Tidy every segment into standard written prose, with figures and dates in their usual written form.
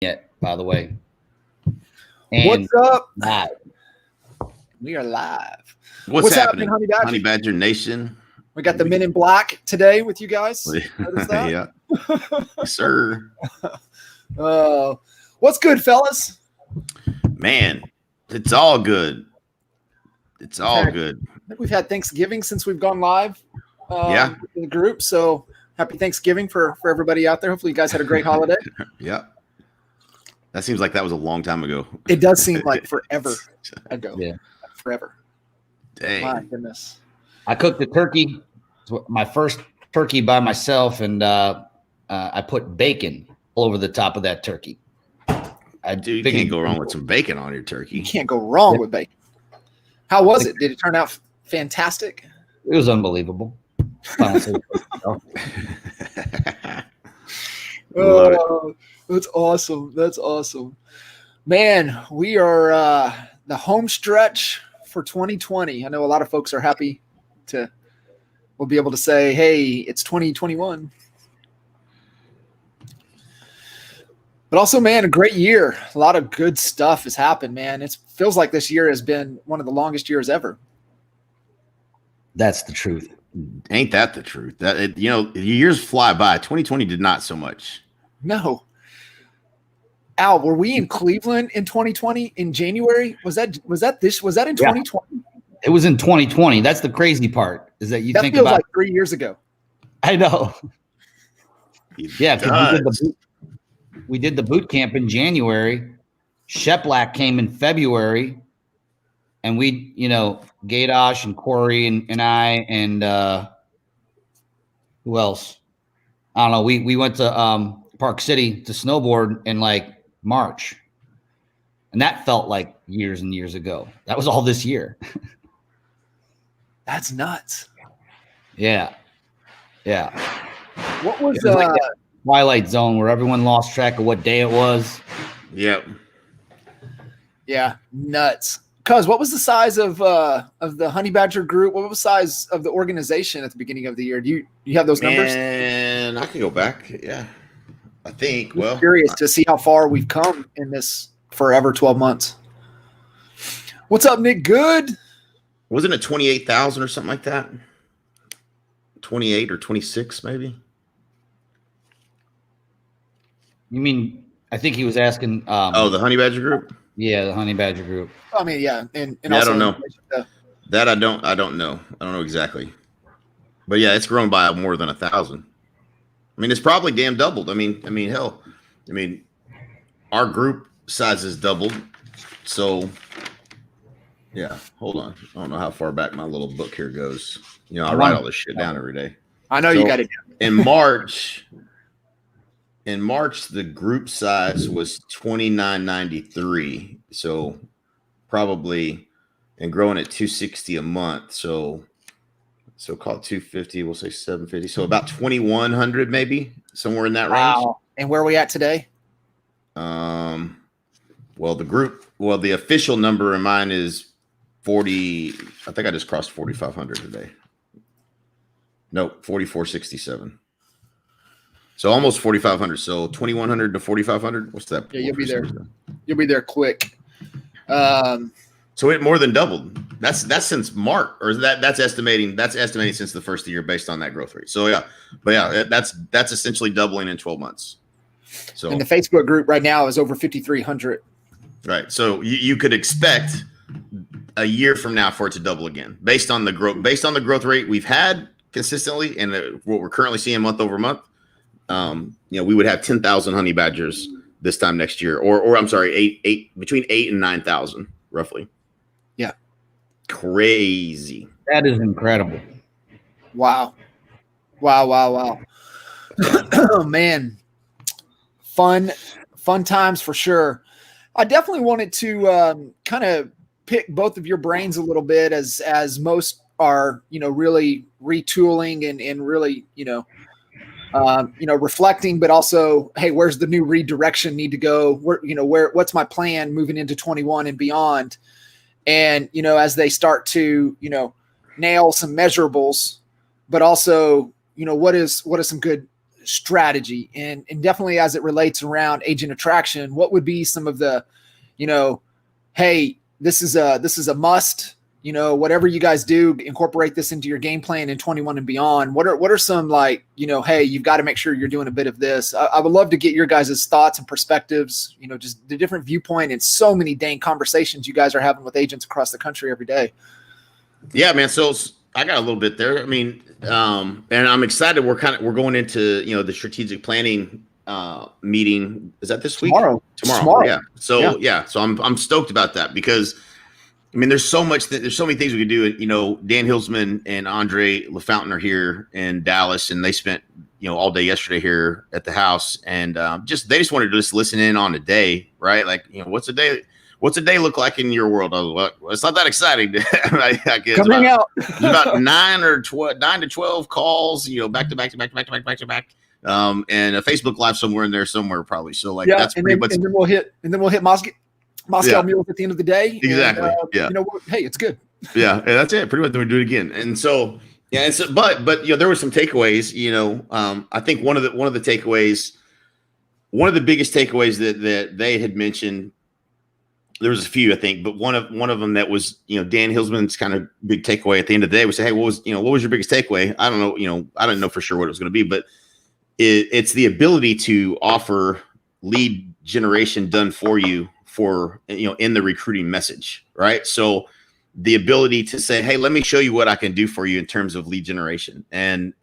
Yet, by the way. And What's up? live. We are live. What's happening, Honey Badger? Honey Badger Nation? We got the Men in Black today with you guys. Notice that? Yeah, yes, sir. What's good, fellas? Man, it's all good. It's all good. I think we've had Thanksgiving since we've gone live. Yeah. In the group. So happy Thanksgiving for everybody out there. Hopefully you guys had a great holiday. Yeah. That seems like that was a long time ago. It does seem like forever ago. Yeah. Forever. Dang. My goodness. I cooked the turkey, my first turkey by myself, and I put bacon all over the top of that turkey. Dude, you can't go wrong with some bacon on your turkey. You can't go wrong with bacon. How was it? Did it turn out fantastic? It was unbelievable. Honestly. Oh, that's awesome. That's awesome. Man, we are the home stretch for 2020. I know a lot of folks are happy we'll be able to say, hey, it's 2021. But also, man, a great year. A lot of good stuff has happened, man. It feels like this year has been one of the longest years ever. That's the truth. Ain't that the truth? Years fly by. 2020 did not so much. No. Al, were we in Cleveland in 2020 in January? Was that in 2020? It was in 2020. That's the crazy part, is that that think feels about like 3 years ago. I know. Yeah, because we did the boot camp in January. Sheplak came in February, and we, Gadosh and Corey and I and who else? I don't know. We went to Park City to snowboard in like March, and that felt like years and years ago. That was all this year. That's nuts. Yeah. What was like that Twilight Zone where everyone lost track of what day it was? Yep. Yeah, nuts. Cuz what was the size of the Honey Badger group? What was the size of the organization at the beginning of the year? Do you have those numbers? And I can go back. Yeah. I think. I'm curious to see how far we've come in this forever 12 months. What's up, Nick? Good. Wasn't it 28,000 or something like that? 28 or 26 maybe? You mean, I think he was asking. The Honey Badger group? Yeah, the Honey Badger group. I mean, yeah. And yeah, also I don't know. That I don't know. I don't know exactly. But yeah, it's grown by more than 1,000. I mean, it's probably damn doubled. I mean, hell. I mean, our group size has doubled. So yeah, hold on. I don't know how far back my little book here goes. I write all this shit down every day. I know you got it. In March, the group size was 29.93. So probably, and growing at 260 a month. So call it 250. We'll say 750. So about 2,100, maybe somewhere in that range. And where are we at today? The official number in mine is 40. I think I just crossed 4,500 today. No, 4,467. So almost 4,500. So 2,100 to 4,500. What's that? Yeah, you'll be there. You'll be there quick. So it more than doubled. That's since March, or that's estimating since the first of the year based on that growth rate. So yeah, but yeah, that's essentially doubling in 12 months. So and the Facebook group right now is over 5,300. Right. So you could expect a year from now for it to double again, based on the growth rate we've had consistently, and what we're currently seeing month over month. We would have 10,000 honey badgers this time next year, or I'm sorry, between 8 and 9,000 roughly. Yeah. Crazy. That is incredible. Wow. Oh man. Fun times for sure. I definitely wanted to kind of pick both of your brains a little bit as most are, really retooling and really, reflecting, but also, hey, where's the new redirection need to go? What's my plan moving into 21 and beyond? And, as they start to, nail some measurables, but also, what is some good strategy, and definitely as it relates around agent attraction, what would be some of the, hey, this is a must, whatever you guys do, incorporate this into your game plan in 21 and beyond. What are some, like, hey, you've got to make sure you're doing a bit of this. I would love to get your guys' thoughts and perspectives, just the different viewpoint and so many dang conversations you guys are having with agents across the country every day. Yeah, man. So I got a little bit there. I mean, and I'm excited. We're going into, the strategic planning meeting. Is that this week? Tomorrow. Yeah. So So I'm stoked about that, because I mean, there's so many things we could do. Dan Hilsman and Andre LaFountain are here in Dallas, and they spent, all day yesterday here at the house, and they just wanted to just listen in on a day, right? Like, what's a day look like in your world? I was like, well, it's not that exciting. I guess Coming out. about 9 to 12 calls, back to back, and a Facebook Live somewhere in there probably. So like, that's pretty much. And then we'll hit Moscow Mules at the end of the day. Exactly. And, hey, it's good. Yeah, and that's it. Pretty much, we do it again. And so, but there were some takeaways. I think one of the takeaways, one of the biggest takeaways that they had mentioned. There was a few, I think, but one of them that was, Dan Hilsman's kind of big takeaway at the end of the day was, hey, what was your biggest takeaway? I don't know, I didn't know for sure what it was going to be, but it's the ability to offer lead generation done for you in the recruiting message, right? So the ability to say, hey, let me show you what I can do for you in terms of lead generation. And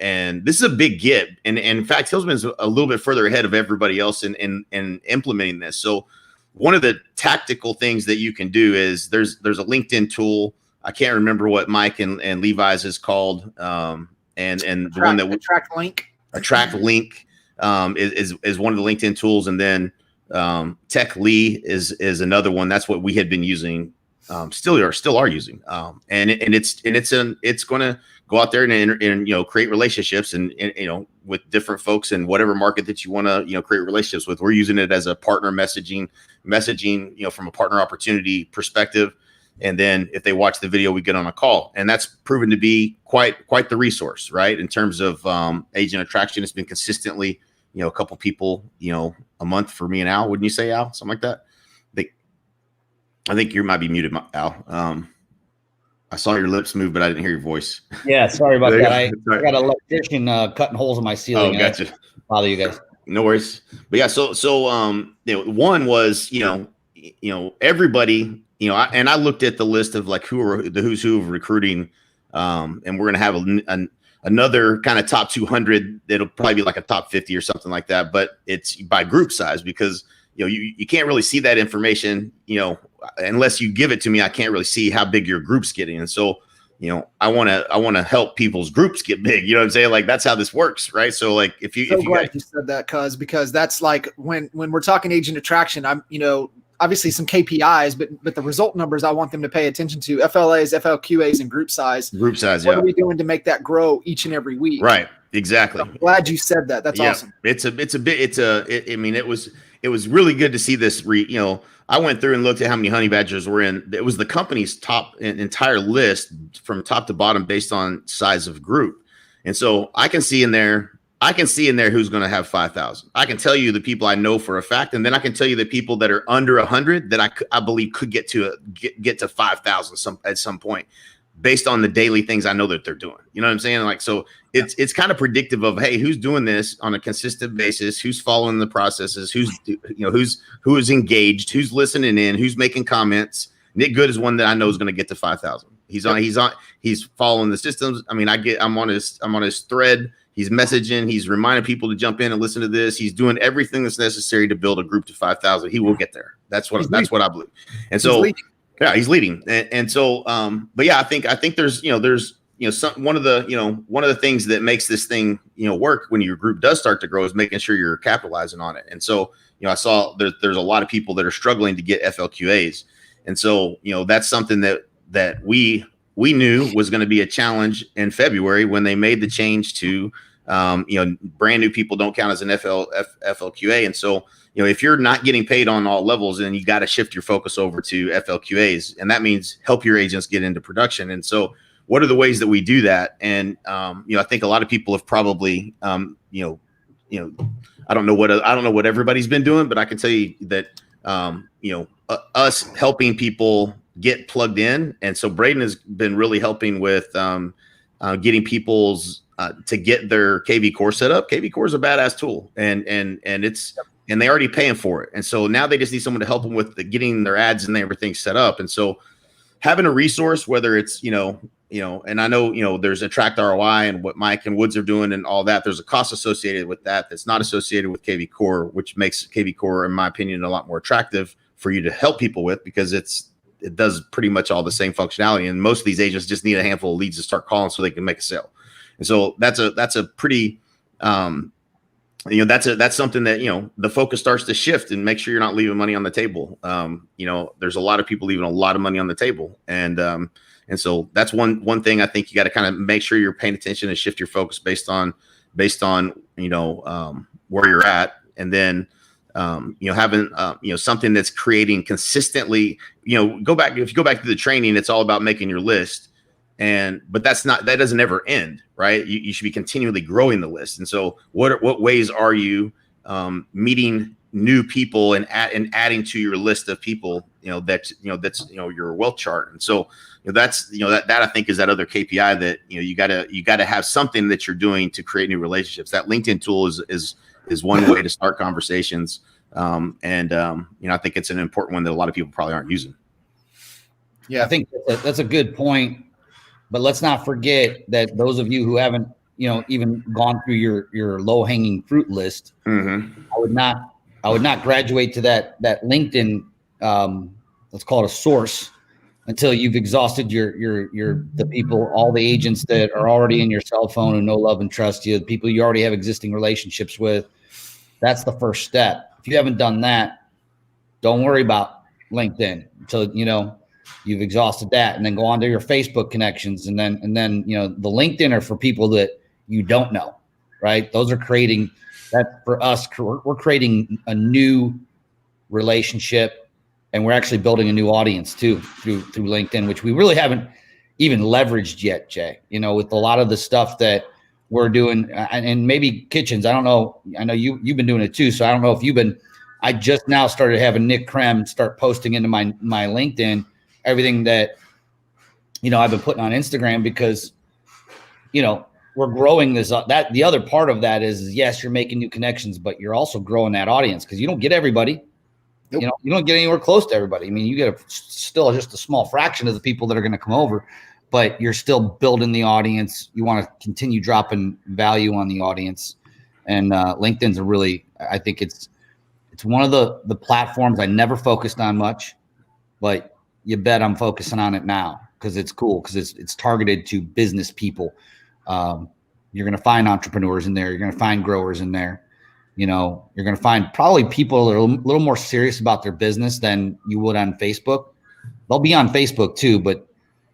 this is a big get. And in fact, Hilsman's a little bit further ahead of everybody else in implementing this. So one of the tactical things that you can do is there's a LinkedIn tool. I can't remember what Mike and Levi's is called. And the one that Attract Link is one of the LinkedIn tools. And then Tech Lee is another one. That's what we had been using, still are using. And it's going to go out there and create relationships and with different folks in whatever market that you want to create relationships with. We're using it as a partner messaging from a partner opportunity perspective. And then if they watch the video, we get on a call, and that's proven to be quite the resource, right? In terms of agent attraction, it's been consistently a couple people a month for me and Al. Wouldn't you say, Al? Something like that. I think you might be muted, Al. I saw your lips move, but I didn't hear your voice. Yeah, sorry about that. I got an electrician cutting holes in my ceiling. Oh, gotcha. Bother you guys. No worries. But yeah, so one was everybody, and I looked at the list of like who's who of recruiting, and we're gonna have another kind of top 200. That'll probably be like a top 50 or something like that. But it's by group size, because you can't really see that information, unless you give it to me. I can't really see how big your group's getting. And so, I want to help people's groups get big. You know what I'm saying? Like, that's how this works. Right. So like, if you said that, because that's like when we're talking agent attraction, I'm, obviously some KPIs, but the result numbers I want them to pay attention to: FLAs, FLQAs, and group size. What are we doing to make that grow each and every week? Right. Exactly. I'm glad you said that. That's awesome. It was really good to see this. I went through and looked at how many honey badgers were in. It was the company's top entire list from top to bottom based on size of group. And so I can see in there who's going to have 5,000. I can tell you the people I know for a fact, and then I can tell you the people that are under 100 that I believe could get to 5,000 at some point, based on the daily things I know that they're doing. You know what I'm saying? Like, so it's kind of predictive of, hey, who's doing this on a consistent basis, who's following the processes, who is engaged, who's listening in, who's making comments. Nick Good is one that I know is going to get to 5,000. He's following the systems. I mean, I'm on his thread. He's messaging. He's reminding people to jump in and listen to this. He's doing everything that's necessary to build a group to 5,000. He will get there. That's what I believe. And so, he's leading. And so, but yeah, I think there's one of the things that makes this thing, work when your group does start to grow is making sure you're capitalizing on it. And so, I saw there's a lot of people that are struggling to get FLQAs. And so, that's something that we knew was going to be a challenge in February when they made the change to, brand new people don't count as an FLQA. And so, if you're not getting paid on all levels, then you got to shift your focus over to FLQAs. And that means help your agents get into production. And so what are the ways that we do that? And, I think a lot of people have probably, I don't know what everybody's been doing, but I can tell you that us helping people get plugged in, and so Braden has been really helping with getting people's to get their KV Core set up. KV Core is a badass tool, and they already paying for it, and so now they just need someone to help them with getting their ads and everything set up. And so having a resource, whether it's and I know there's Attract ROI and what Mike and Woods are doing and all that. There's a cost associated with that that's not associated with KV Core, which makes KV Core, in my opinion, a lot more attractive for you to help people with, because it does pretty much all the same functionality. And most of these agents just need a handful of leads to start calling so they can make a sale. And so that's a pretty that's something that the focus starts to shift, and make sure you're not leaving money on the table. There's a lot of people leaving a lot of money on the table, and so that's one thing I think you got to kind of make sure you're paying attention and shift your focus based on where you're at, and then having something that's creating consistently. If you go back to the training, it's all about making your list, but that doesn't ever end, right? You should be continually growing the list. And so what ways are you meeting new people and adding to your list of people that's your wealth chart? And so that's that I think is that other KPI that you gotta have something that you're doing to create new relationships. That LinkedIn tool is one way to start conversations, I think it's an important one that a lot of people probably aren't using. Yeah, I think that's a good point. But let's not forget that those of you who haven't, even gone through your low hanging fruit list, mm-hmm. I would not graduate to that LinkedIn, let's call it a source, until you've exhausted the people, all the agents that are already in your cell phone who know, love, and trust you, the people you already have existing relationships with. That's the first step. If you haven't done that, don't worry about LinkedIn until you've exhausted that, and then go on to your Facebook connections, and then the LinkedIn are for people that you don't know, right? Those are creating that for us. We're creating a new relationship, and we're actually building a new audience too through LinkedIn, which we really haven't even leveraged yet, Jay. With a lot of the stuff that we're doing, and maybe Kitchens. I don't know. I know you've been doing it too, so I don't know if you've been. I just now started having Nick Krem start posting into my LinkedIn everything that I've been putting on Instagram, because we're growing this up. That the other part of that is, yes, you're making new connections, but you're also growing that audience, because you don't get everybody. Nope. You don't get anywhere close to everybody. I mean, you get still just a small fraction of the people that are going to come over, but you're still building the audience. You want to continue dropping value on the audience, and LinkedIn's I think it's one of the platforms I never focused on much, but you bet I'm focusing on it now, because it's cool, because it's targeted to business people. You're going to find entrepreneurs in there. You're going to find growers in there. You're going to find probably people that are a little more serious about their business than you would on Facebook. They'll be on Facebook too, but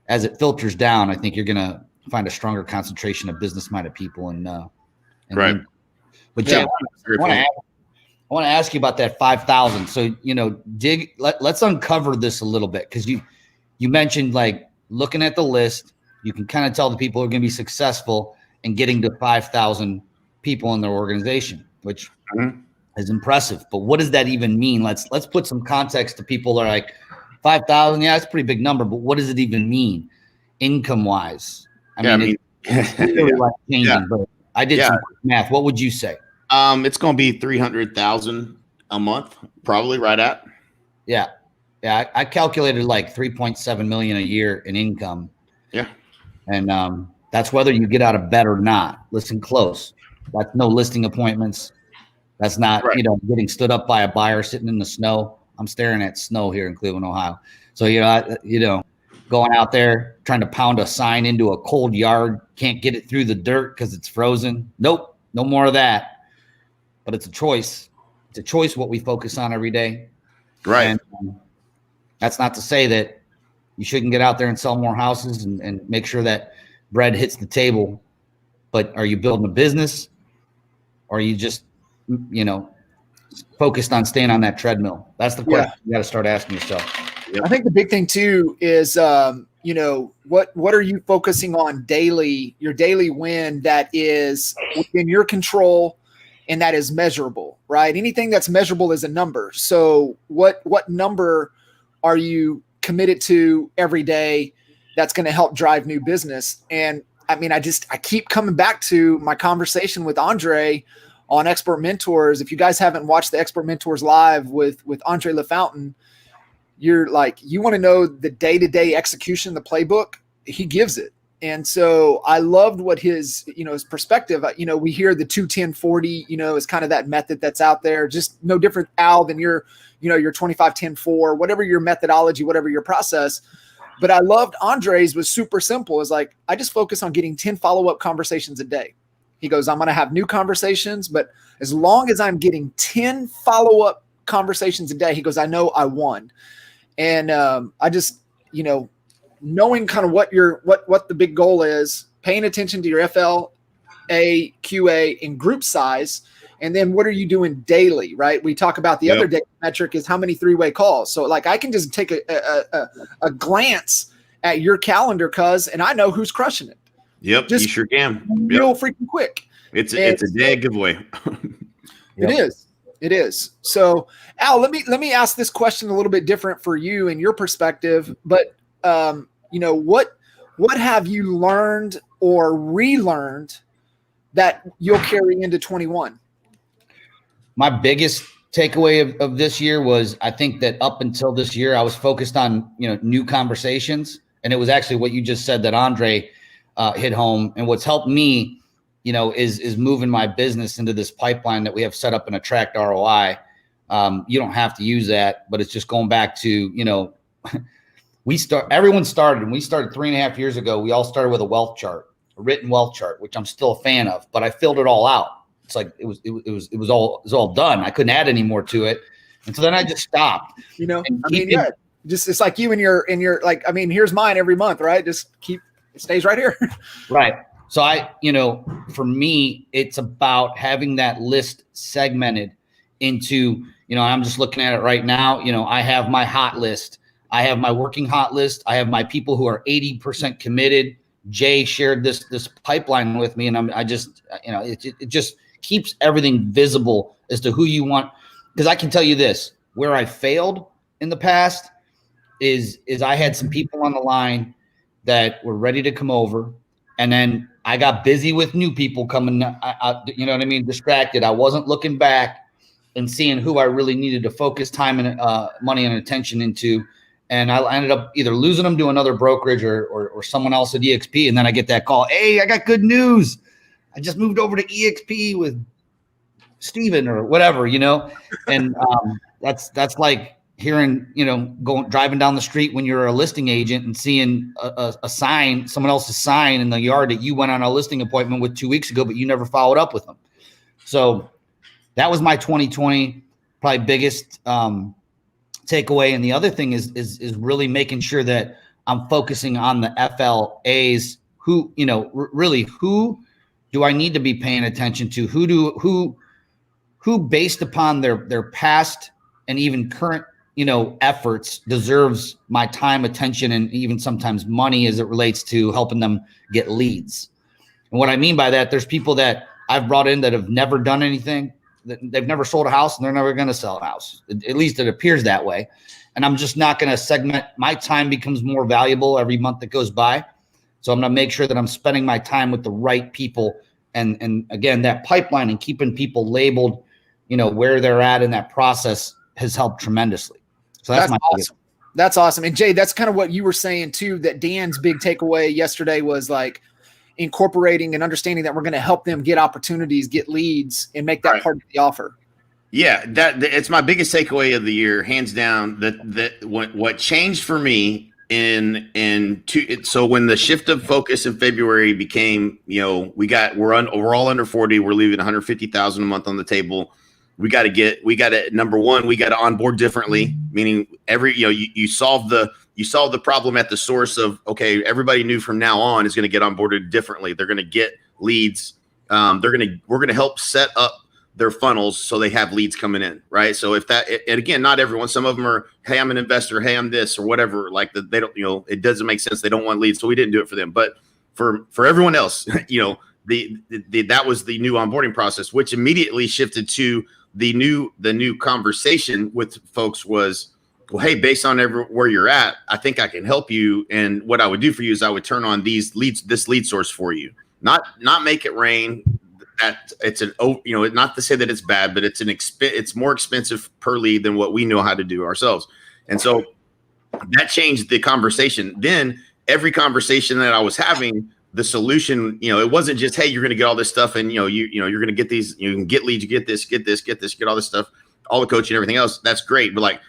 as it filters down, I think you're going to find a stronger concentration of business-minded people. And right. But Jay, I want to ask you about that 5,000. So, let's uncover this a little bit, because you mentioned, like, looking at the list, you can kind of tell the people who are going to be successful in getting to 5,000 people in their organization, which is impressive. But what does that even mean? Let's put some context to people that are like, 5,000. Yeah, that's a pretty big number, but what does it even mean income wise? It's really life changing, but I did some math. What would you say? It's going to be 300,000 a month, probably right at. Yeah. I calculated like 3.7 million a year in income. Yeah. And that's whether you get out of bed or not. Listen close. That's no listing appointments. That's not, getting stood up by a buyer sitting in the snow. I'm staring at snow here in Cleveland, Ohio. So, going out there trying to pound a sign into a cold yard, can't get it through the dirt because it's frozen. Nope. No more of that. But it's a choice. It's a choice what we focus on every day. Right. And that's not to say that you shouldn't get out there and sell more houses and make sure that bread hits the table. But are you building a business, or are you just, focused on staying on that treadmill? That's the question you got to start asking yourself. Yep. I think the big thing too is, what are you focusing on daily, your daily win that is within your control, and that is measurable, right? Anything that's measurable is a number. So what number are you committed to every day that's going to help drive new business? And I mean, I keep coming back to my conversation with Andre on Expert Mentors. If you guys haven't watched the Expert Mentors live with Andre LaFountain, you're like, you want to know the day-to-day execution, the playbook, he gives it. And so I loved what his perspective, we hear the 2-10-40, is kind of that method that's out there, just no different, Al, than your 25-10-4, whatever your methodology, whatever your process. But I loved Andre's was super simple. It's like, I just focus on getting 10 follow-up conversations a day. He goes, I'm going to have new conversations, but as long as I'm getting 10 follow-up conversations a day, he goes, I know I won. And I just, knowing kind of what the big goal is, paying attention to your FLA, QA, and group size, and then what are you doing daily, right? We talk about the other day metric is how many 3-way calls. So like I can just take a glance at your calendar, and I know who's crushing it. Yep, just you sure can. Real freaking quick. It's a day giveaway. It is. So Al, let me ask this question a little bit different for you and your perspective, but what have you learned or relearned that you'll carry into 21? My biggest takeaway of this year was, I think that up until this year, I was focused on, new conversations. And it was actually what you just said that Andre hit home. And what's helped me, is moving my business into this pipeline that we have set up in Attract ROI. You don't have to use that, but it's just going back to, everyone started, and we started 3.5 years ago. We all started with a wealth chart, a written wealth chart, which I'm still a fan of, but I filled it all out. It's like, it was all done. I couldn't add any more to it. And so then I just stopped, just, it's like you and your, like, here's mine every month, right? Just it stays right here. Right. So for me, it's about having that list segmented into, I'm just looking at it right now. I have my hot list. I have my working hot list. I have my people who are 80% committed. Jay shared this pipeline with me, and it just keeps everything visible as to who you want. Because I can tell you this, where I failed in the past is I had some people on the line that were ready to come over, and then I got busy with new people coming, distracted. I wasn't looking back and seeing who I really needed to focus time and money and attention into. And I ended up either losing them to another brokerage or someone else at EXP. And then I get that call, hey, I got good news. I just moved over to EXP with Steven or whatever, and that's like hearing, driving down the street when you're a listing agent and seeing a sign, someone else's sign in the yard that you went on a listing appointment with 2 weeks ago, but you never followed up with them. So that was my 2020 probably biggest takeaway. And the other thing is really making sure that I'm focusing on the FLAs who, really who do I need to be paying attention to? Who based upon their past and even current, efforts deserves my time, attention, and even sometimes money as it relates to helping them get leads. And what I mean by that, there's people that I've brought in that have never done anything, that they've never sold a house, and they're never going to sell a house. At least it appears that way. And I'm just not going to segment. My time becomes more valuable every month that goes by. So I'm going to make sure that I'm spending my time with the right people. And again, that pipeline and keeping people labeled, where they're at in that process has helped tremendously. So that's awesome. That's awesome. And Jay, that's kind of what you were saying too, that Dan's big takeaway yesterday was like incorporating and understanding that we're going to help them get opportunities, get leads, and make that part of the offer. Yeah, it's my biggest takeaway of the year, hands down. That what changed for me so when the shift of focus in February became, we're all under 40, we're leaving 150,000 a month on the table. We got to number one, we got to onboard differently, meaning you solve the problem at the source of, okay, everybody new from now on is going to get onboarded differently. They're going to get leads. We're going to help set up their funnels so they have leads coming in, right? So and again, not everyone, some of them are, hey, I'm an investor, hey, I'm this or whatever, like they don't, it doesn't make sense. They don't want leads. So we didn't do it for them. But for everyone else, that was the new onboarding process, which immediately shifted to the new conversation with folks was, well, hey, based on where you're at, I think I can help you. And what I would do for you is I would turn on this lead source for you, not make it rain. That it's not to say that it's bad, but it's more expensive per lead than what we know how to do ourselves. And so that changed the conversation. Then every conversation that I was having, the solution, it wasn't just, hey, you're going to get all this stuff and, you're going to get these, you can get leads, you get this, get all this stuff, all the coaching, everything else. That's great. But like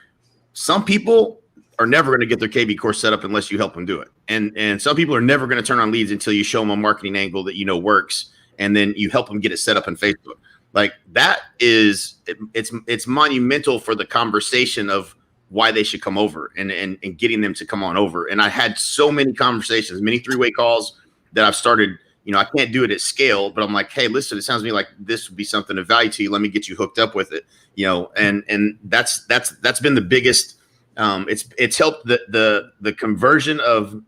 some people are never going to get their KB course set up unless you help them do it. And some people are never going to turn on leads until you show them a marketing angle that, works. And then you help them get it set up on Facebook. Like that it's monumental for the conversation of why they should come over and getting them to come on over. And I had so many conversations, many three-way calls that I've started, I can't do it at scale, but I'm like, hey, listen, it sounds to me like this would be something of value to you. Let me get you hooked up with it, and that's been the biggest, it's helped the conversion of,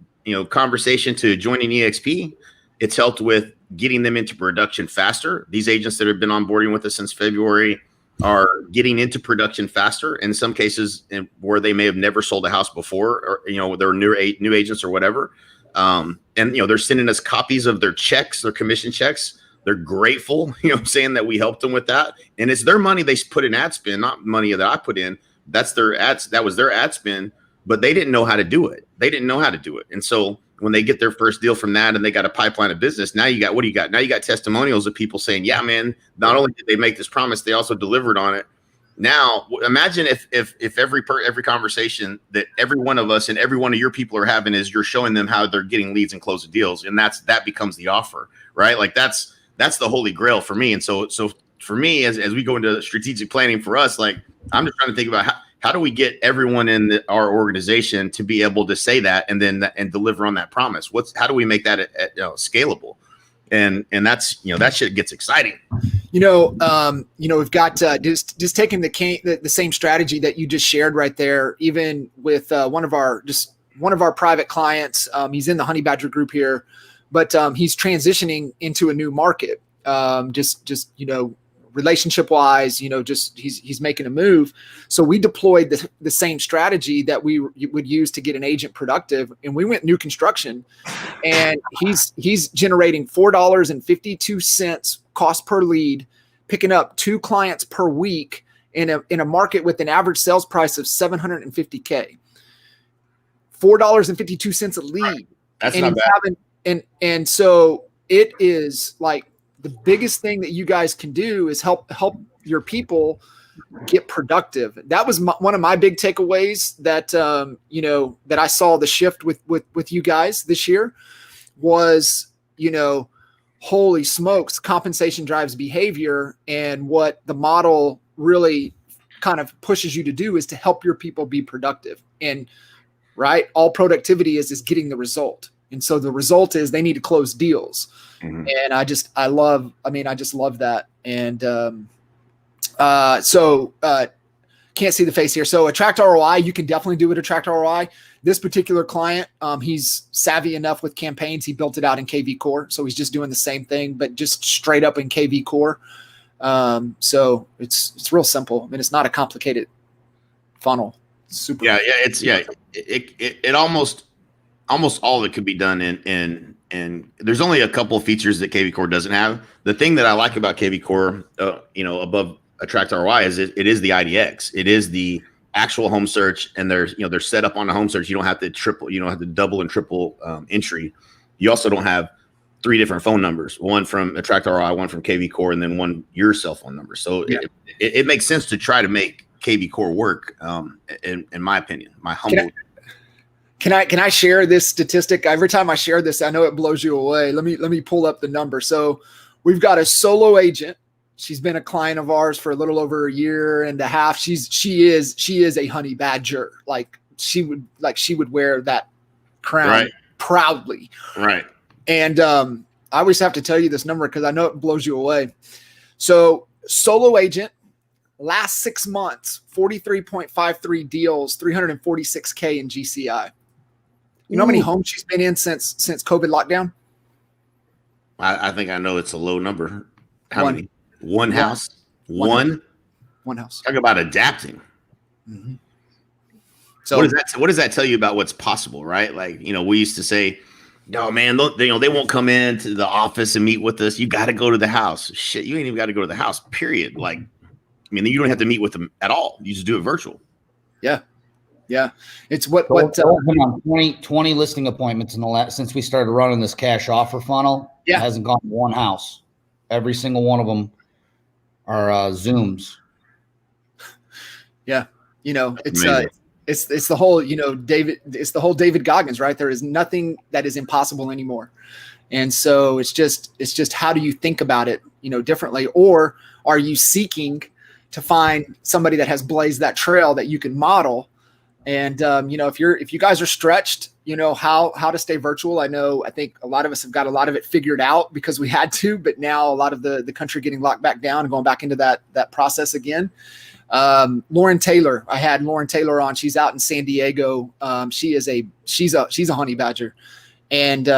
conversation to joining EXP. It's helped with getting them into production faster. These agents that have been onboarding with us since February are getting into production faster. In some cases, where they may have never sold a house before, or they're new agents or whatever. And they're sending us copies of their checks, their commission checks. They're grateful, saying that we helped them with that. And it's their money they put in ad spend, not money that I put in. That's their ads. That was their ad spend, but they didn't know how to do it. And so when they get their first deal from that and they got a pipeline of business, now what do you got? Now you got testimonials of people saying, yeah, man, not only did they make this promise, they also delivered on it. Now, imagine if every conversation that every one of us and every one of your people are having is you're showing them how they're getting leads and closing deals. And that becomes the offer, right? Like that's the holy grail for me. And so for me, as we go into strategic planning for us, like I'm just trying to think about how do we get everyone in our organization to be able to say that and deliver on that promise? How do we make that scalable? And that's, that shit gets exciting. We've got just taking the same strategy that you just shared right there, even with one of our private clients. He's in the Honey Badger group here, but he's transitioning into a new market. Relationship wise, he's making a move. So we deployed the same strategy that we would use to get an agent productive. And we went new construction, and he's generating $4.52 cost per lead, picking up 2 clients per week in a market with an average sales price of $750K. $4.52 a lead. That's not bad. And so it is like, the biggest thing that you guys can do is help your people get productive. That was one of my big takeaways that, that I saw the shift with you guys this year was, holy smokes, compensation drives behavior. And what the model really kind of pushes you to do is to help your people be productive. And right, all productivity is getting the result. And so the result is they need to close deals. Mm-hmm. And I just love that. And can't see the face here. So Attract ROI, you can definitely do it. Attract ROI. This particular client, he's savvy enough with campaigns. He built it out in KV Core. So he's just doing the same thing, but just straight up in KV Core. So it's real simple. I mean, it's not a complicated funnel. It's super. Yeah. It almost all of it could be done and there's only a couple of features that KV Core doesn't have. The thing that I like about KV Core, above Attract ROI is it is the IDX. It is the actual home search, and they're set up on the home search. You don't have to double and triple entry. You also don't have 3 different phone numbers, one from Attract ROI, one from KV Core, and then one your cell phone number. So yeah. it makes sense to try to make KV Core work, in my opinion, my humble. Can I share this statistic? Every time I share this, I know it blows you away. Let me pull up the number. So we've got a solo agent. She's been a client of ours for a little over a year and a half. She is a honey badger. Like she would wear that crown proudly. Right. And I always have to tell you this number because I know it blows you away. So solo agent, last 6 months, 43.53 deals, 346K in GCI. You know how many homes she's been in since COVID lockdown? I think I know it's a low number. How One. many? One house. One house. Talk about adapting. Mm-hmm. So What does that tell you about what's possible, right? Like, we used to say, no, man, they won't come into the office and meet with us. You got to go to the house. Shit, you ain't even got to go to the house, period. Like, you don't have to meet with them at all. You just do it virtual. Yeah. It's what been on 20 listing appointments since we started running this cash offer funnel. Yeah. It hasn't gone to one house. Every single one of them are Zooms. Yeah. Amazing. It's the whole, it's the whole David Goggins, right? There is nothing that is impossible anymore. And so it's just how do you think about it, differently, or are you seeking to find somebody that has blazed that trail that you can model? And, if you guys are stretched, how to stay virtual. I think a lot of us have got a lot of it figured out because we had to, but now a lot of the country getting locked back down and going back into that process again. Lauren Taylor, I had Lauren Taylor on. She's out in San Diego. She's a honey badger. And,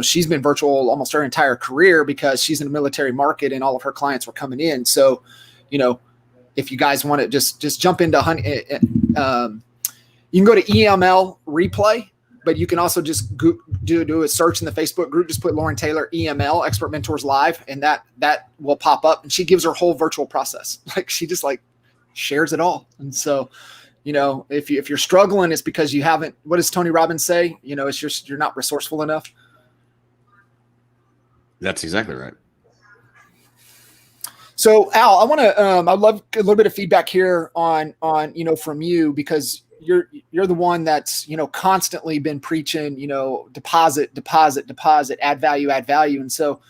she's been virtual almost her entire career because she's in the military market and all of her clients were coming in. So, if you guys want to just jump into honey, you can go to EML replay, but you can also just do a search in the Facebook group. Just put Lauren Taylor EML Expert Mentors Live, and that will pop up. And she gives her whole virtual process. Like she just shares it all. And so, if you're struggling, it's because you haven't. What does Tony Robbins say? It's just you're not resourceful enough. That's exactly right. So Al, I want to. I'd love a little bit of feedback here on from you because you're the one that's constantly been preaching deposit, add value. And so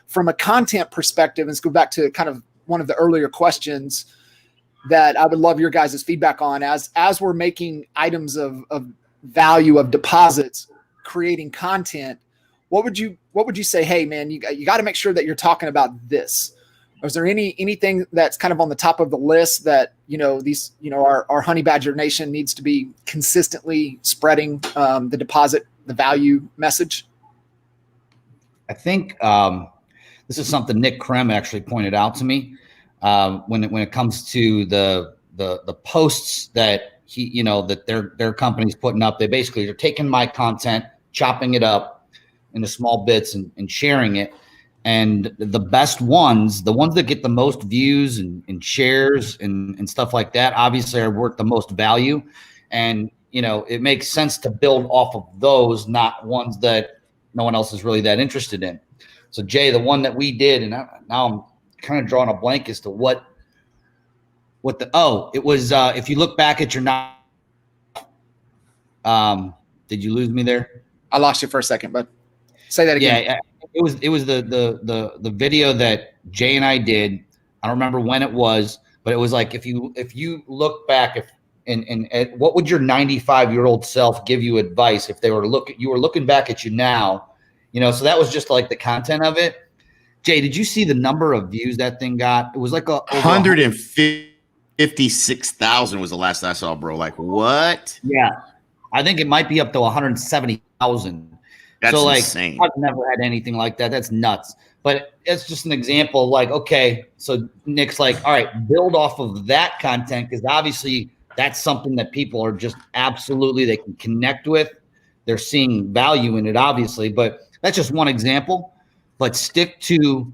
from a content perspective, let's go back to kind of one of the earlier questions that I would love your guys' feedback on as we're making items of value of deposits, creating content. What would you say? Hey man, you got to make sure that you're talking about this. Is there anything that's kind of on the top of the list that our Honey Badger Nation needs to be consistently spreading the deposit, the value message? I think this is something Nick Krem actually pointed out to me when it comes to the posts that that their company's putting up. They basically are taking my content, chopping it up into small bits and sharing it. And the best ones, the ones that get the most views and shares and stuff like that, obviously are worth the most value. And, it makes sense to build off of those, not ones that no one else is really that interested in. So Jay, the one that we did, and now I'm kind of drawing a blank as to it was, if you look back at your, did you lose me there? I lost you for a second, but say that again. Yeah. It was the video that Jay and I did. I don't remember when it was, but it was like if you look back and what would your 95-year-old self give you advice if they were looking back at you now, so that was just like the content of it. Jay, did you see the number of views that thing got? It was like 156,000 was the last I saw, bro. Like what? Yeah. I think it might be up to 170,000. That's so insane. I've never had anything like that. That's nuts. But it's just an example. Okay, so Nick's like, all right, build off of that content because obviously that's something that people are just absolutely they can connect with. They're seeing value in it, obviously. But that's just one example. But stick to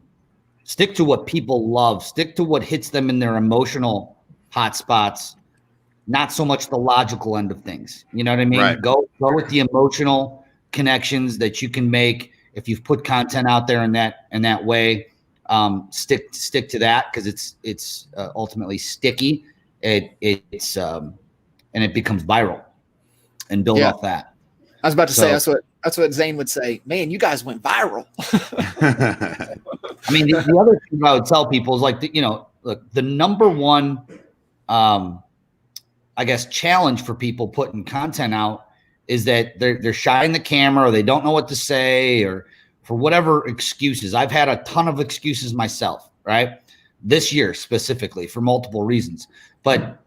what people love. Stick to what hits them in their emotional hot spots. Not so much the logical end of things. You know what I mean? Right. Go with the emotional connections that you can make if you've put content out there in that way. Stick to that because it's ultimately sticky. It's and it becomes viral and build off that. I was about to say that's what Zane would say. Man, you guys went viral. I mean, the other thing I would tell people is look, the number one, I guess, challenge for people putting content out is that they're shy in the camera or they don't know what to say or for whatever excuses. I've had a ton of excuses myself, right? This year specifically for multiple reasons. But,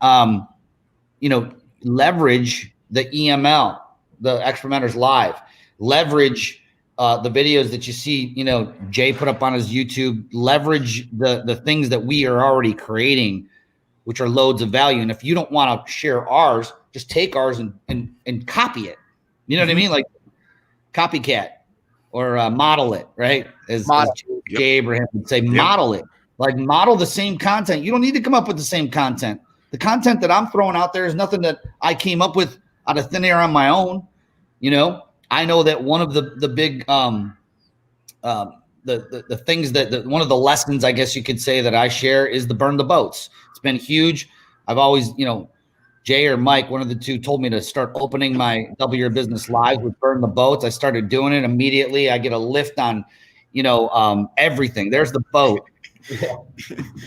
leverage the EML, the Expert Mentors Live, leverage the videos that you see, Jay put up on his YouTube, leverage the things that we are already creating, which are loads of value. And if you don't want to share ours, just take ours and copy it. You know what I mean? Like copycat or model it, right? As Jay Abraham would say, model it. Like model the same content. You don't need to come up with the same content. The content that I'm throwing out there is nothing that I came up with out of thin air on my own. I know that one of the big the things that one of the lessons, I guess you could say, that I share is the burn the boats. It's been huge. I've always, Jay or Mike, one of the two, told me to start opening my Double Your Business Live with burn the boats. I started doing it immediately. I get a lift on, everything. There's the boat.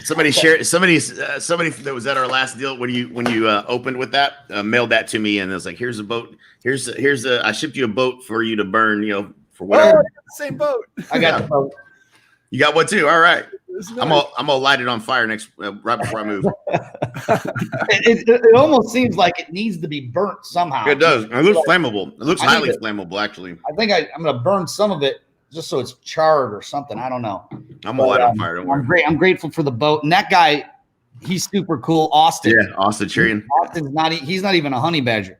Somebody shared. Somebody that was at our last deal when you opened with that mailed that to me, and it was like, "Here's a boat. Here's I shipped you a boat for you to burn. For whatever." Oh, same boat. I got the boat. You got one too. All right. Nice. I'm gonna light it on fire next right before I move. it almost seems like it needs to be burnt somehow. It does. It looks flammable. It looks highly flammable, actually. I think I'm gonna burn some of it just so it's charred or something. I don't know. I'm gonna light it on fire. Don't worry. I'm grateful for the boat. And that guy, he's super cool. Austin. Yeah, Austin Cherian. Austin's he's not even a honey badger.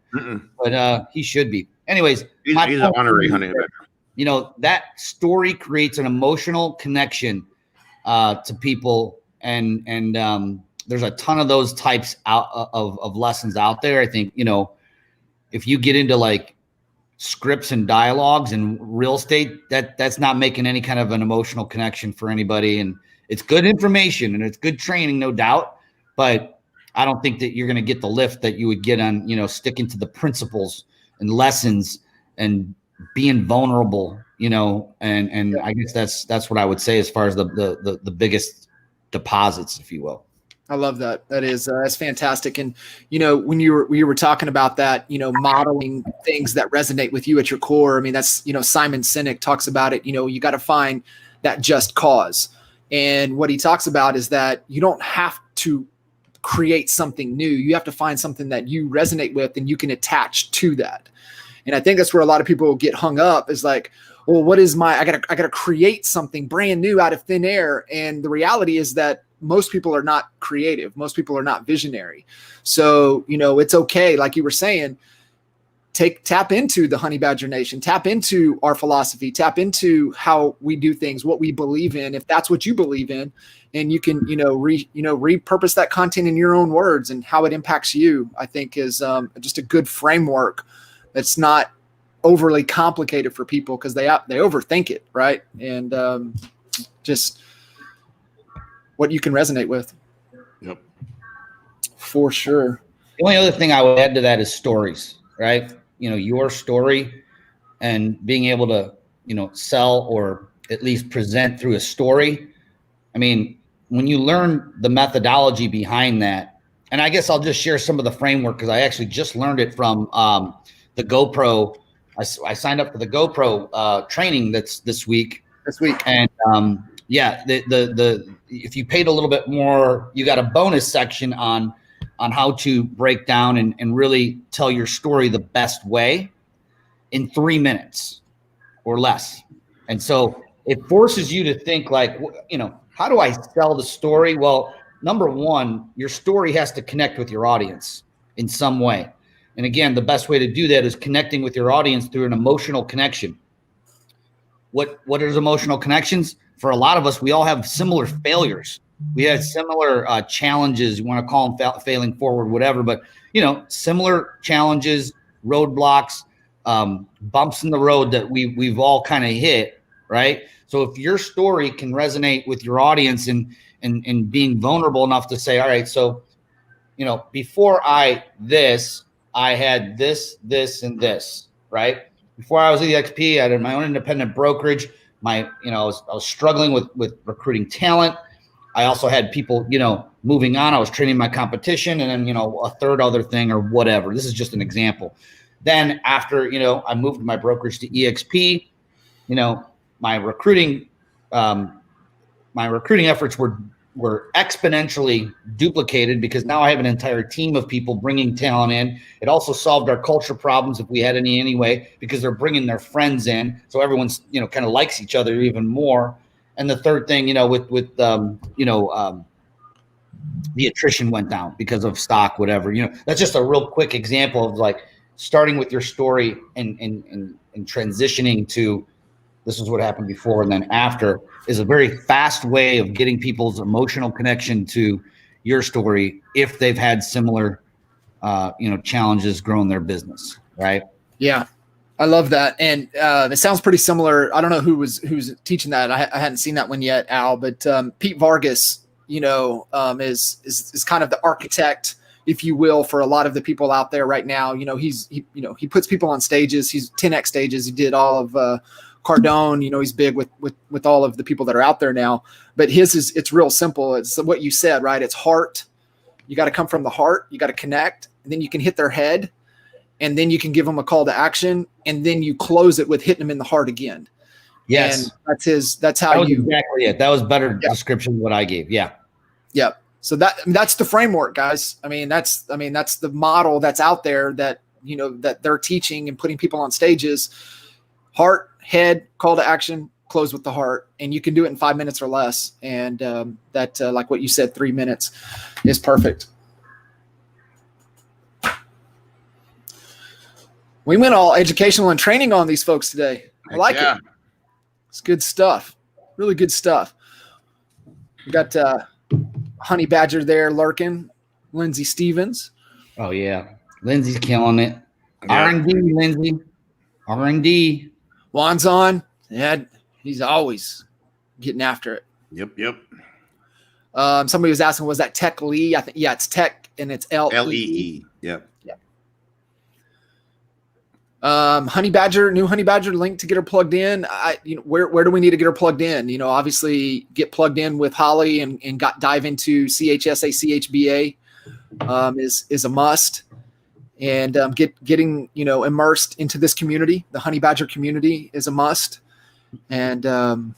But he should be. Anyways, he's an honorary honey badger. That story creates an emotional connection to people. And there's a ton of those types of lessons out there. I think, if you get into like scripts and dialogues and real estate, that's not making any kind of an emotional connection for anybody. And it's good information and it's good training, no doubt, but I don't think that you're going to get the lift that you would get on, sticking to the principles and lessons and being vulnerable, and I guess that's what I would say as far as the biggest deposits, if you will. I love that. That's fantastic. And, when you were talking about that, modeling things that resonate with you at your core, I mean, that's, Simon Sinek talks about it, you got to find that just cause. And what he talks about is that you don't have to create something new. You have to find something that you resonate with and you can attach to that. And I think that's where a lot of people get hung up, is like, well, what is I gotta create something brand new out of thin air. And the reality is that most people are not creative. Most people are not visionary. So, it's okay. Like you were saying, tap into the Honey Badger Nation, tap into our philosophy, tap into how we do things, what we believe in, if that's what you believe in, and you can, repurpose that content in your own words and how it impacts you, I think is just a good framework. That's not overly complicated for people because they overthink it. Right. And just what you can resonate with. Yep. For sure. The only other thing I would add to that is stories, right? Your story and being able to, sell or at least present through a story. I mean, when you learn the methodology behind that, and I guess I'll just share some of the framework because I actually just learned it from the GoPro. I signed up for the GoPro training that's this week. And if you paid a little bit more, you got a bonus section on how to break down and really tell your story the best way in 3 minutes or less. And so it forces you to think like, how do I sell the story? Well, number one, your story has to connect with your audience in some way. And again, the best way to do that is connecting with your audience through an emotional connection. What is emotional connections? For a lot of us, we all have similar failures. We had similar challenges. You want to call them failing forward, whatever, but similar challenges, roadblocks, bumps in the road that we've all kind of hit, right? So if your story can resonate with your audience and being vulnerable enough to say, all right, so before I had this, and this, right? Before I was at EXP, I had my own independent brokerage. I was struggling with recruiting talent. I also had people, moving on. I was training my competition, and then, a third other thing or whatever. This is just an example. Then after, I moved my brokerage to my recruiting efforts were were exponentially duplicated because now I have an entire team of people bringing talent in. It also solved our culture problems if we had any anyway, because they're bringing their friends in. So everyone's, kind of likes each other even more. And the third thing, with the attrition went down because of stock, whatever, that's just a real quick example of like starting with your story and transitioning to this is what happened before and then after is a very fast way of getting people's emotional connection to your story if they've had similar, challenges growing their business, right? Yeah, I love that, and it sounds pretty similar. I don't know who's teaching that. I hadn't seen that one yet, Al, but Pete Vargas, is kind of the architect, if you will, for a lot of the people out there right now. He puts people on stages. He's 10X stages. He did all of Cardone, he's big with all of the people that are out there now, but it's real simple. It's what you said, right? It's heart. You got to come from the heart. You got to connect, and then you can hit their head, and then you can give them a call to action, and then you close it with hitting them in the heart again. Yes. And that's how you exactly it. That was better description of what I gave. Yeah. Yep. So that's the framework, guys. That's the model that's out there that, that they're teaching and putting people on stages. Heart, head, call to action, close with the heart. And you can do it in 5 minutes or less. And that, like what you said, 3 minutes is perfect. We went all educational and training on these folks today. I like it. It's good stuff. Really good stuff. We got Honey Badger there lurking. Lindsay Stevens. Oh, yeah. Lindsay's killing it. Yeah. R&D, Lindsay. R&D. Juan's on. Yeah, he's always getting after it. Yep. Somebody was asking, was that Tech Lee? I think, yeah, it's Tech, and it's L-E-E. Yep. Honey Badger, new Honey Badger link to get her plugged in. Where do we need to get her plugged in? Obviously get plugged in with Holly and dive into CHSA, CHBA is a must. And getting immersed into this community, the Honey Badger community is a must. And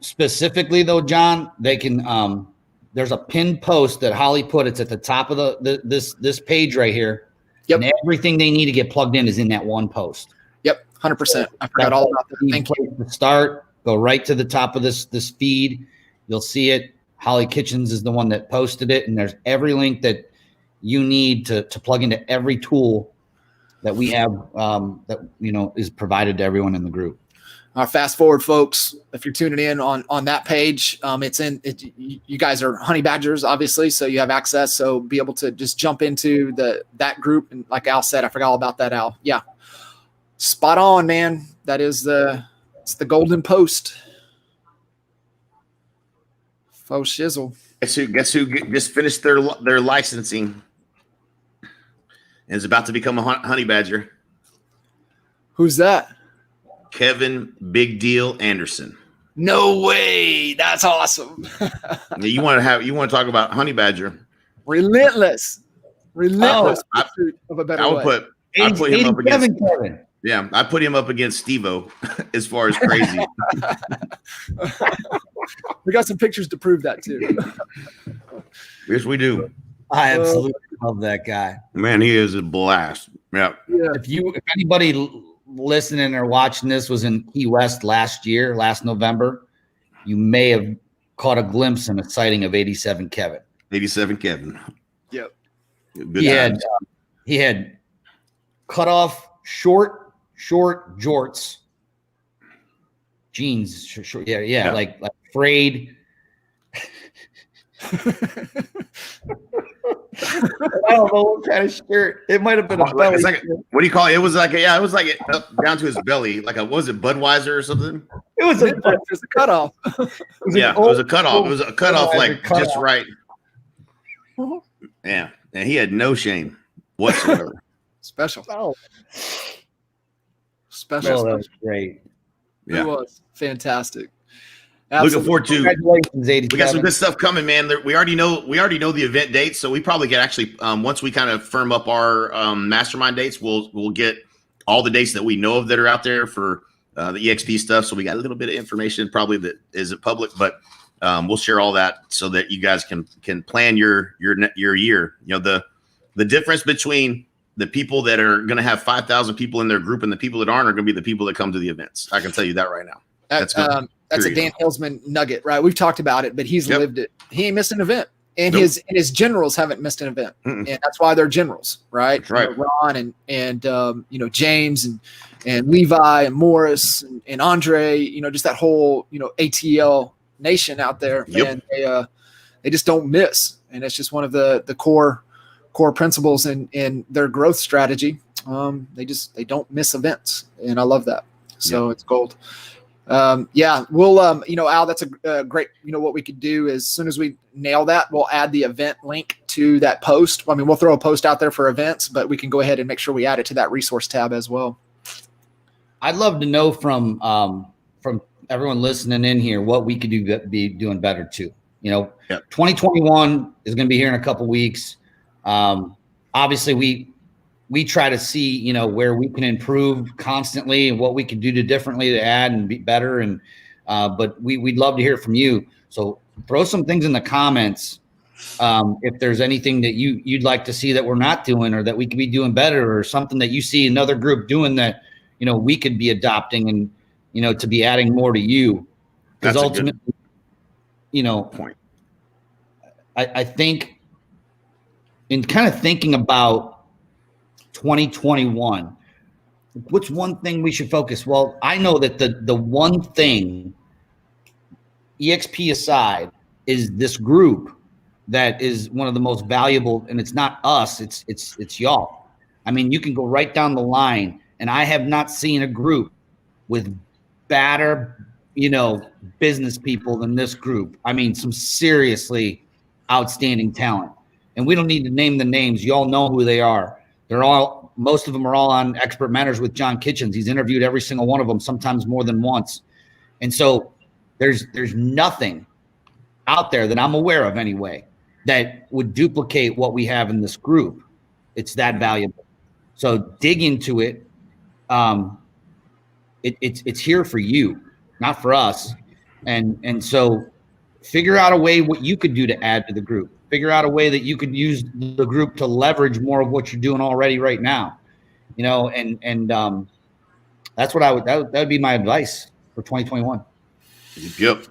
specifically though, John, they can there's a pinned post that Holly put. It's at the top of this page right here. Yep. And everything they need to get plugged in is in that one post. Yep, 100%. I forgot all about that. Thank you. Start, go right to the top of this feed. You'll see it. Holly Kitchens is the one that posted it, and there's every link that you need to plug into every tool that we have that is provided to everyone in the group. Fast forward, folks. If you're tuning in on that page, you guys are Honey Badgers, obviously, so you have access. So be able to just jump into that group. And like Al said, I forgot all about that, Al. Yeah, spot on, man. That is it's the golden post. Faux shizzle. Guess who just finished their licensing and is about to become a Honey Badger? Who's that? Kevin Big Deal Anderson. No way. That's awesome. You want to talk about Honey Badger? Relentless pursuit of a better way. I put him up against Kevin. Yeah, I put him up against Steve-O as far as crazy. We got some pictures to prove that too. Yes, we do. I absolutely love that guy. Man, he is a blast. Yeah. If anybody listening or watching this was in Key West last November, you may have caught a glimpse and a sighting of 87 Kevin. 87 Kevin. Yep. He had cut off short jorts, jeans, short, yeah. like frayed. I don't know what kind of shirt. It might have been a belly. What do you call it? It was like up down to his belly. Like was it Budweiser or something? It was a cutoff. It was a cutoff. It was a cutoff, like just right. Yeah, and he had no shame whatsoever. Special. Oh, that was great. Yeah, it was fantastic. Absolutely. Looking forward to. Congratulations, 87. We got some good stuff coming, man. We already know the event dates, so we probably get actually once we kind of firm up our mastermind dates, we'll get all the dates that we know of that are out there for the EXP stuff. So we got a little bit of information probably that isn't public, but We'll share all that so that you guys can plan your year. The difference between the people that are going to have 5,000 people in their group and the people that aren't are going to be the people that come to the events. I can tell you that right now. That's a Dan Hillsman nugget, right? We've talked about it, but he's lived it. He ain't missed an event. And his generals haven't missed an event. And that's why they're generals, right? That's right. Ron and James and Levi and Morris and Andre, just that whole, ATL nation out there. And they just don't miss. And it's just one of the core principles in their growth strategy. They don't miss events. And I love that. So it's gold. We'll, Al, that's a great, what we could do is as soon as we nail that, we'll add the event link to that post. I mean, we'll throw a post out there for events, but we can go ahead and make sure we add it to that resource tab as well. I'd love to know from everyone listening in here, what we could be doing better too. 2021 is going to be here in a couple weeks. Obviously we try to see, where we can improve constantly and what we can do differently to add and be better. And, but we'd love to hear from you. So throw some things in the comments. If there's anything that you'd like to see that we're not doing, or that we could be doing better, or something that you see another group doing that, we could be adopting and, to be adding more to you. Because ultimately, point. I think in kind of thinking about 2021, what's one thing we should focus? Well, I know that the one thing, EXP aside, is this group that is one of the most valuable, and it's not us, it's y'all. I mean, you can go right down the line, and I have not seen a group with badder, business people than this group. I mean, some seriously outstanding talent, and we don't need to name the names. You all know who they are. Most of them are all on Expert Mentors with John Kitchens. He's interviewed every single one of them, sometimes more than once. And so there's nothing out there that I'm aware of anyway that would duplicate what we have in this group. It's that valuable. So dig into it. It's here for you, not for us. And so figure out a way what you could do to add to the group. Figure out a way that you could use the group to leverage more of what you're doing already right now, and that's what that would be my advice for 2021. Yep.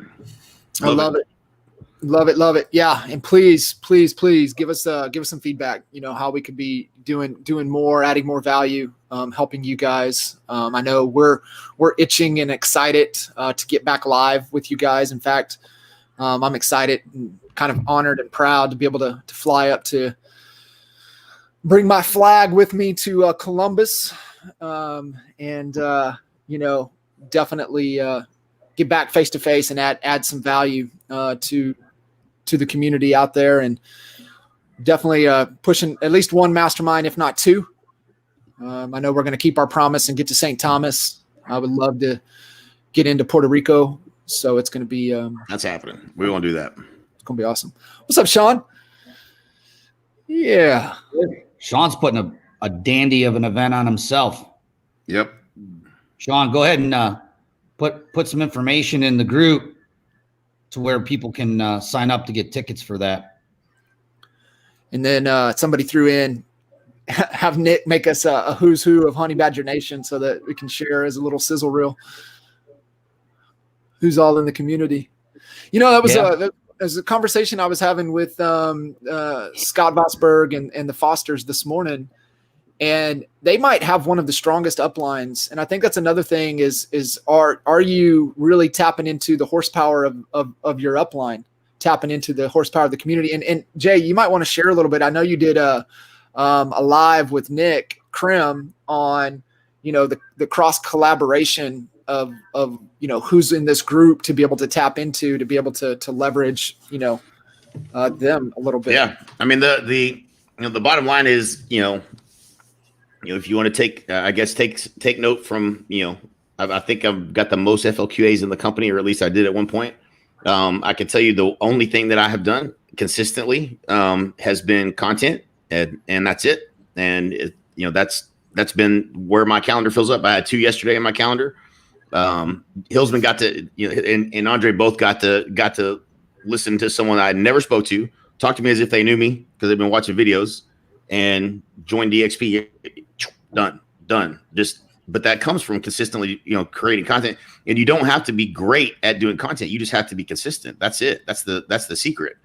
I love it. Love it. Yeah. And please give us some feedback, how we could be doing more, adding more value, helping you guys. I know we're itching and excited to get back live with you guys. In fact, I'm excited and kind of honored and proud to be able to fly up to bring my flag with me to Columbus, and definitely get back face to face and add some value to the community out there, and definitely pushing at least one mastermind, if not two. I know we're going to keep our promise and get to St. Thomas. I would love to get into Puerto Rico. So it's going to be that's happening. We won't do that. It's going to be awesome. What's up, Sean? Yeah. Sean's putting a dandy of an event on himself. Yep. Sean, go ahead and put some information in the group to where people can sign up to get tickets for that. And then somebody threw in, have Nick make us a who's who of Honey Badger Nation so that we can share as a little sizzle reel. Who's all in the community? That was a conversation I was having with Scott Vosberg and the Fosters this morning, and they might have one of the strongest uplines. And I think that's another thing is are you really tapping into the horsepower of your upline, tapping into the horsepower of the community? And Jay, you might want to share a little bit. I know you did a live with Nick Krim on the cross collaboration of who's in this group to be able to tap into, to be able to leverage them a little bit. Yeah, I mean the bottom line is if you want to take take note from I think I've got the most FLQAs in the company, or at least I did at one point. I can tell you the only thing that I have done consistently has been content, and that's it. And that's been where my calendar fills up. I had 2 yesterday in my calendar. Hillsman got to, and Andre both got to listen to someone I never spoke to, talk to me as if they knew me because they've been watching videos, and join DXP. Done. But that comes from consistently, creating content. And you don't have to be great at doing content. You just have to be consistent. That's it. That's the secret.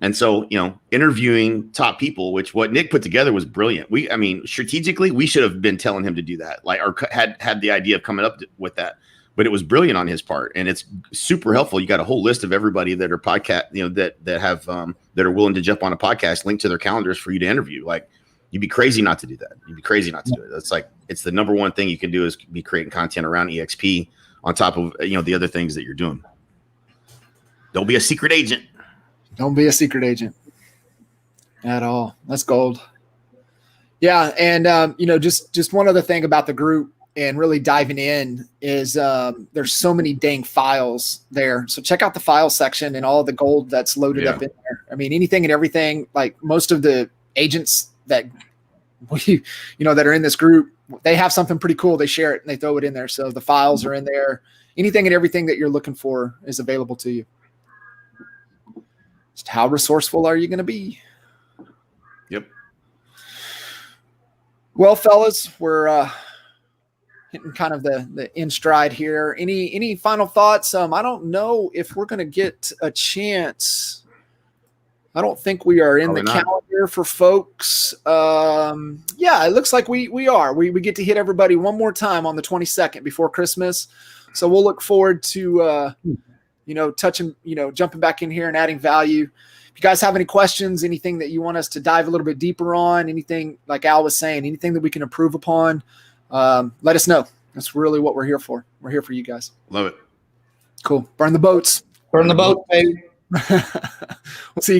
And so, interviewing top people, which what Nick put together was brilliant. Strategically, we should have been telling him to do that, or had the idea of coming up with that. But it was brilliant on his part, and it's super helpful. You got a whole list of everybody that are podcast, that have that are willing to jump on a podcast, linked to their calendars for you to interview. Like, you'd be crazy not to do that. You'd be crazy not to do it. It's the number one thing you can do is be creating content around EXP on top of the other things that you're doing. Don't be a secret agent. Don't be a secret agent at all. That's gold. Yeah, and just one other thing about the group and really diving in is there's so many dang files there. So check out the file section and all the gold that's loaded up in there. I mean, anything and everything. Like most of the agents that that are in this group, they have something pretty cool. They share it and they throw it in there. So the files are in there. Anything and everything that you're looking for is available to you. Just how resourceful are you going to be? Yep. Well, fellas, we're hitting kind of the in stride here. Any final thoughts? I don't know if we're going to get a chance. I don't think we are in Probably the not. Calendar for folks. Yeah, it looks like we are. We get to hit everybody one more time on the 22nd before Christmas. So we'll look forward to touching, jumping back in here and adding value. If you guys have any questions, anything that you want us to dive a little bit deeper on, anything like Al was saying, anything that we can improve upon, let us know. That's really what we're here for. We're here for you guys. Love it. Cool. Burn the boats. Burn the boat, baby. We'll see you